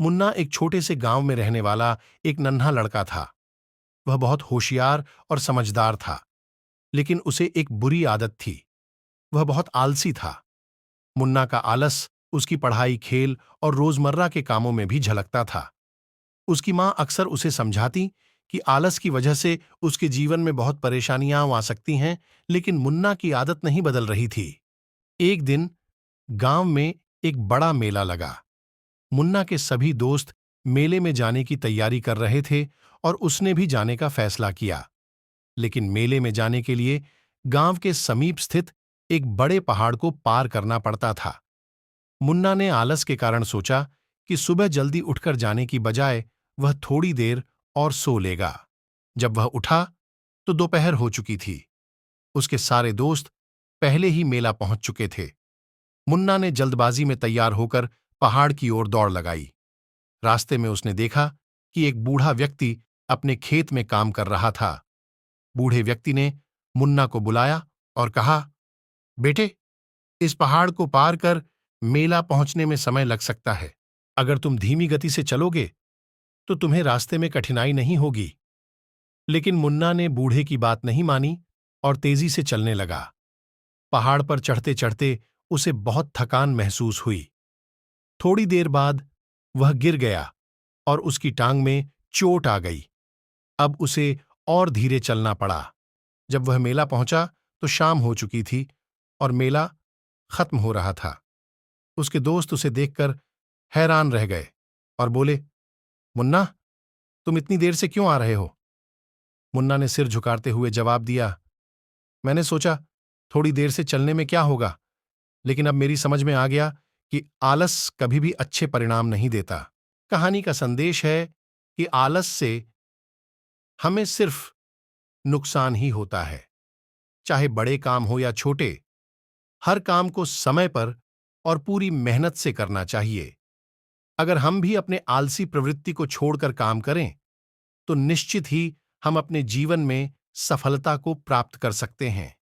मुन्ना एक छोटे से गांव में रहने वाला एक नन्हा लड़का था। वह बहुत होशियार और समझदार था, लेकिन उसे एक बुरी आदत थी। वह बहुत आलसी था। मुन्ना का आलस उसकी पढ़ाई, खेल और रोजमर्रा के कामों में भी झलकता था। उसकी मां अक्सर उसे समझाती कि आलस की वजह से उसके जीवन में बहुत परेशानियां आ सकती हैं, लेकिन मुन्ना की आदत नहीं बदल रही थी। एक दिन गांव में एक बड़ा मेला लगा। मुन्ना के सभी दोस्त मेले में जाने की तैयारी कर रहे थे और उसने भी जाने का फैसला किया। लेकिन मेले में जाने के लिए गांव के समीप स्थित एक बड़े पहाड़ को पार करना पड़ता था। मुन्ना ने आलस के कारण सोचा कि सुबह जल्दी उठकर जाने की बजाय वह थोड़ी देर और सो लेगा। जब वह उठा तो दोपहर हो चुकी थी। उसके सारे दोस्त पहले ही मेला पहुंच चुके थे। मुन्ना ने जल्दबाजी में तैयार होकर पहाड़ की ओर दौड़ लगाई। रास्ते में उसने देखा कि एक बूढ़ा व्यक्ति अपने खेत में काम कर रहा था। बूढ़े व्यक्ति ने मुन्ना को बुलाया और कहा, बेटे, इस पहाड़ को पार कर मेला पहुंचने में समय लग सकता है। अगर तुम धीमी गति से चलोगे तो तुम्हें रास्ते में कठिनाई नहीं होगी। लेकिन मुन्ना ने बूढ़े की बात नहीं मानी और तेजी से चलने लगा। पहाड़ पर चढ़ते चढ़ते उसे बहुत थकान महसूस हुई। थोड़ी देर बाद वह गिर गया और उसकी टांग में चोट आ गई। अब उसे और धीरे चलना पड़ा। जब वह मेला पहुंचा तो शाम हो चुकी थी और मेला खत्म हो रहा था। उसके दोस्त उसे देखकर हैरान रह गए और बोले, मुन्ना, तुम इतनी देर से क्यों आ रहे हो? मुन्ना ने सिर झुकाते हुए जवाब दिया, मैंने सोचा थोड़ी देर से चलने में क्या होगा, लेकिन अब मेरी समझ में आ गया कि आलस कभी भी अच्छे परिणाम नहीं देता। कहानी का संदेश है कि आलस से हमें सिर्फ नुकसान ही होता है। चाहे बड़े काम हो या छोटे, हर काम को समय पर और पूरी मेहनत से करना चाहिए। अगर हम भी अपने आलसी प्रवृत्ति को छोड़कर काम करें, तो निश्चित ही हम अपने जीवन में सफलता को प्राप्त कर सकते हैं।